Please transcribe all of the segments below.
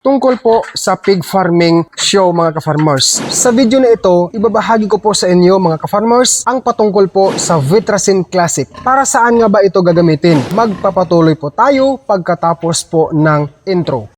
tungkol po sa pig farming show mga ka-farmers. Sa video na ito, ibabahagi ko po sa inyo mga ka-farmers ang patungkol po sa Vitracin Classic. Para saan nga ba ito gagamitin? Magpapatuloy po tayo pagkatapos po ng intro.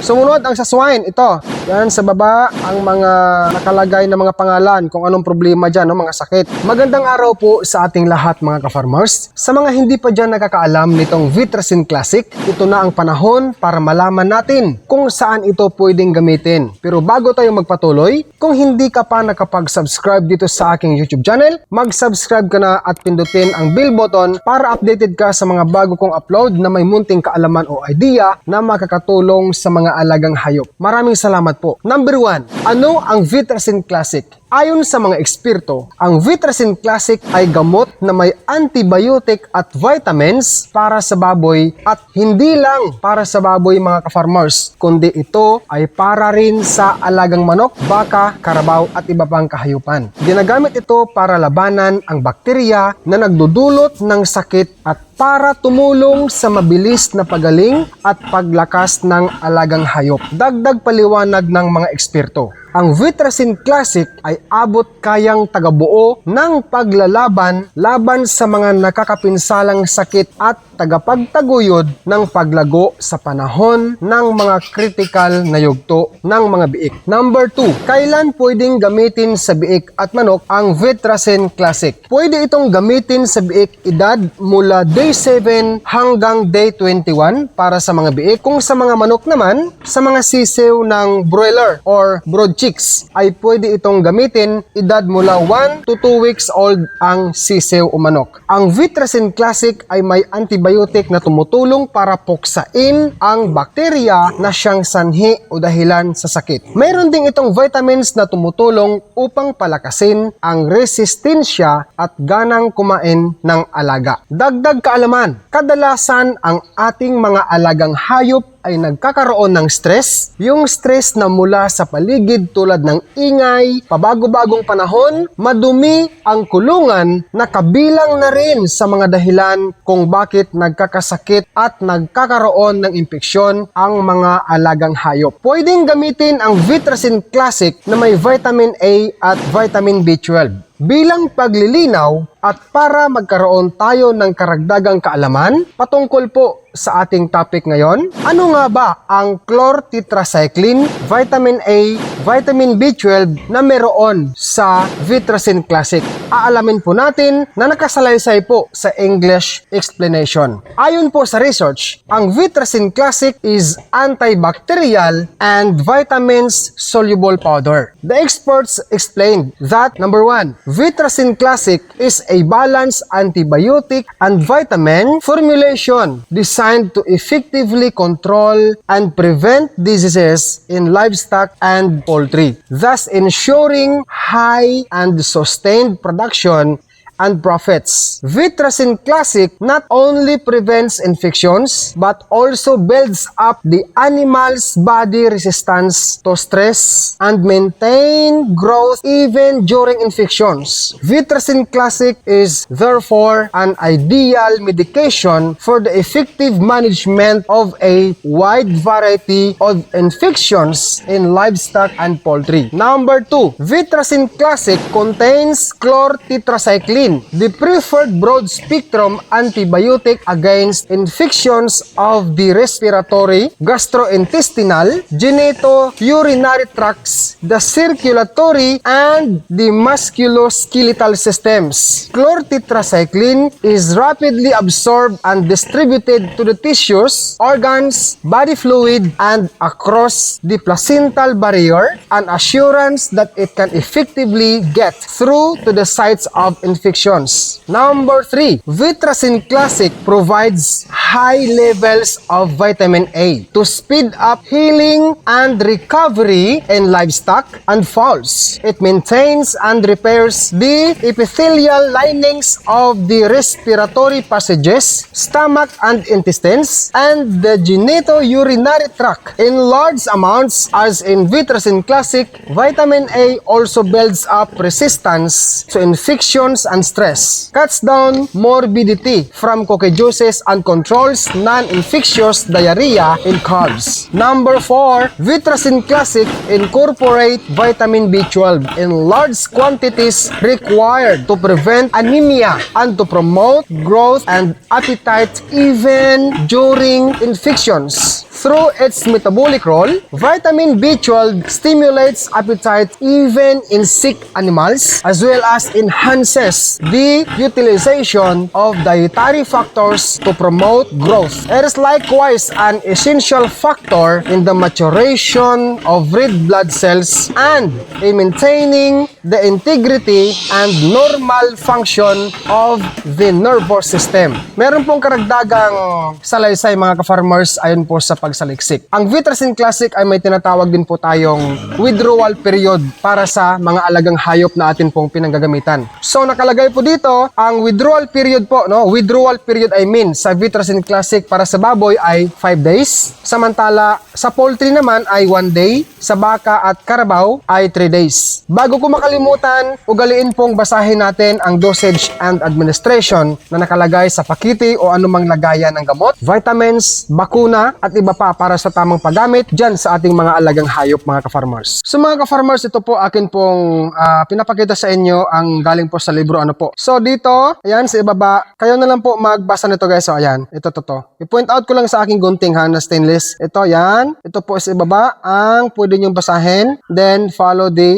Sumunod ang sa swine, ito. Yan sa baba ang mga nakalagay na mga pangalan kung anong problema dyan, no, mga sakit. Magandang araw po sa ating lahat mga ka-farmers. Sa mga hindi pa dyan nakakaalam nitong Vitracin Classic, ito na ang panahon para malaman natin kung saan ito pwedeng gamitin. Pero bago tayo magpatuloy, kung hindi ka pa nakapag-subscribe dito sa aking YouTube channel, mag-subscribe ka na at pindutin ang bell button para updated ka sa mga bago kong upload na may munting kaalaman o idea na makakatulong sa mga alagang hayop. Maraming salamat po. Number 1, ano ang Vitracin Classic? Ayon sa mga eksperto, ang Vitracin Classic ay gamot na may antibiotic at vitamins para sa baboy at hindi lang para sa baboy mga ka-farmers, kundi ito ay para rin sa alagang manok, baka, karabaw at iba pang kahayupan. Ginagamit ito para labanan ang bakterya na nagdudulot ng sakit at para tumulong sa mabilis na pagaling at paglakas ng alagang hayop. Dagdag paliwanag ng mga eksperto, ang Vitracin Classic ay abot kayang tagabuo ng paglalaban laban sa mga nakakapinsalang sakit at tagapagtaguyod ng paglago sa panahon ng mga critical na yugto ng mga biik. Number 2, kailan pwedeng gamitin sa biik at manok ang Vitracin Classic? Pwede itong gamitin sa biik edad mula day 7 hanggang day 21 para sa mga biik. Kung sa mga manok naman, sa mga sisiw ng broiler or brood chicks, ay pwede itong gamitin edad mula 1 to 2 weeks old ang sisiw o manok. Ang Vitracin Classic ay may antibiotic na tumutulong para puksain ang bakterya na siyang sanhi o dahilan sa sakit. Mayroon ding itong vitamins na tumutulong upang palakasin ang resistensya at ganang kumain ng alaga. Dagdag kaalaman, kadalasan ang ating mga alagang hayop ay nagkakaroon ng stress. Yung stress na mula sa paligid tulad ng ingay, pabago-bagong panahon, madumi ang kulungan na kabilang na rin sa mga dahilan kung bakit nagkakasakit at nagkakaroon ng impeksyon ang mga alagang hayop. Pwedeng gamitin ang Vitracin Classic na may vitamin A at vitamin B12. Bilang paglilinaw at para magkaroon tayo ng karagdagang kaalaman patungkol po sa ating topic ngayon, ano nga ba ang chlortetracycline, vitamin A, vitamin B12 na meron sa Vitracin Classic? Aalamin po natin na nakasalaysay po sa English explanation. Ayon po sa research, ang Vitracin Classic is antibacterial and vitamins soluble powder. The experts explained that number 1, Vitracin Classic is a balanced antibiotic and vitamin formulation designed to effectively control and prevent diseases in livestock and poultry, thus ensuring high and sustained production and profits. Vitracin Classic not only prevents infections but also builds up the animal's body resistance to stress and maintain growth even during infections. Vitracin Classic is therefore an ideal medication for the effective management of a wide variety of infections in livestock and poultry. Number 2, Vitracin Classic contains chlortetracycline, the preferred broad-spectrum antibiotic against infections of the respiratory, gastrointestinal, genito-urinary tracts, the circulatory, and the musculoskeletal systems. Chlortetracycline is rapidly absorbed and distributed to the tissues, organs, body fluid, and across the placental barrier, an assurance that it can effectively get through to the sites of infection infections. Number 3, Vitracin Classic provides high levels of vitamin A to speed up healing and recovery in livestock and fowls. It maintains and repairs the epithelial linings of the respiratory passages, stomach and intestines, and the genitourinary tract. In large amounts, as in Vitracin Classic, vitamin A also builds up resistance to infections and stress, cuts down morbidity from coccidiosis, and controls non-infectious diarrhea in calves. Number 4, Vitracin Classic incorporate vitamin B12 in large quantities required to prevent anemia and to promote growth and appetite even during infections. Through its metabolic role, vitamin B12 stimulates appetite even in sick animals, as well as enhances the utilization of dietary factors to promote growth. It is likewise an essential factor in the maturation of red blood cells and in maintaining the integrity and normal function of the nervous system. Meron pong karagdagang salaysay mga ka-farmers ayon po sa pagsaliksik. Ang Vitracin Classic ay may tinatawag din po tayong withdrawal period para sa mga alagang hayop na atin pong pinanggagamitan. So nakalagay po dito ang withdrawal period po, no? Withdrawal period I mean sa Vitracin Classic para sa baboy ay 5 days. Samantala sa poultry naman ay 1 day, sa baka at karabaw ay 3 days. Bago ko makalimutan, ugaliin pong basahin natin ang dosage and administration na nakalagay sa pakiti o anumang lagayan ng gamot, vitamins, bakuna at iba pa para sa tamang paggamit dyan sa ating mga alagang hayop mga ka-farmers. So mga ka-farmers, ito po akin pong pinapakita sa inyo ang galing po sa libro ano po. So dito, ayan sa ibaba, kayo na lang po magbasa nito guys. So ayan, ito to. I-point out ko lang sa aking gunting ha na stainless. Ito yan, ito po sa ibaba ang pwede nyo basahin. Then follow the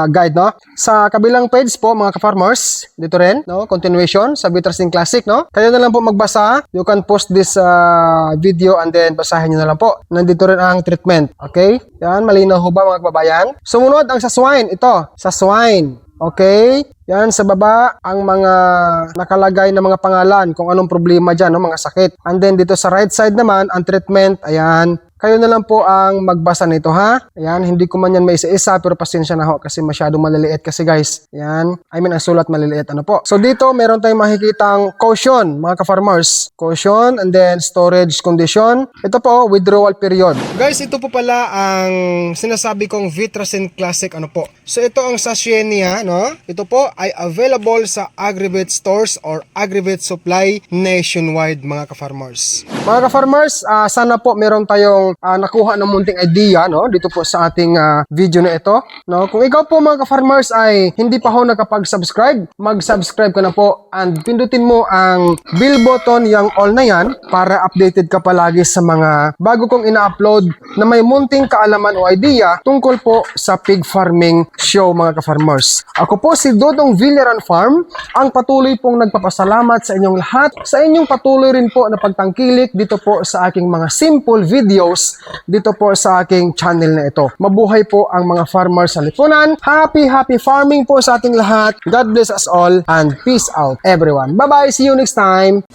guide, no? Sa kabilang page po mga ka-farmers, dito rin, no? Continuation sa Vitracin Classic, no? Kayo na lang po magbasa. You can post this video and then basahin nyo na lang po. Nandito rin ang treatment. Okay? Yan, malinaw ho ba mga kababayan? Sumunod ang sa swine. Ito, sa swine. Okay? Yan, sa baba, ang mga nakalagay na mga pangalan kung anong problema dyan, no? Mga sakit. And then dito sa right side naman, ang treatment, ayan. Kayo na lang po ang magbasa nito ha. Ayan, hindi ko man yan may isa-isa pero pasensya na ho kasi masyadong maliliit kasi guys. Ayan, I mean ang sulat maliliit ano po. So dito meron tayong makikitang caution mga ka-farmers. Caution and then storage condition. Ito po, withdrawal period. Guys, ito po pala ang sinasabi kong Vitracin Classic ano po. So ito ang sachet niya, no? Ito po ay available sa Agrivet stores or Agrivet supply nationwide mga ka-farmers. Mga ka-farmers, sana po meron tayong nakuha ng munting idea no dito po sa ating video na ito no. Kung ikaw po mga ka-farmers ay hindi pa ho nakapag-subscribe, mag-subscribe ka na po and pindutin mo ang bell button, yung all na yan para updated ka palagi sa mga bago kong ina-upload na may munting kaalaman o idea tungkol po sa pig farming show mga ka-farmers. Ako po si Dodong Villaran Farm, ang patuloy pong nagpapasalamat sa inyong lahat, sa inyong patuloy rin po na pagtangkilik dito po sa aking mga simple videos dito po sa aking channel na ito. Mabuhay po ang mga farmers sa lipunan. Happy farming po sa ating lahat. God bless us all and peace out everyone. Bye-bye. See you next time.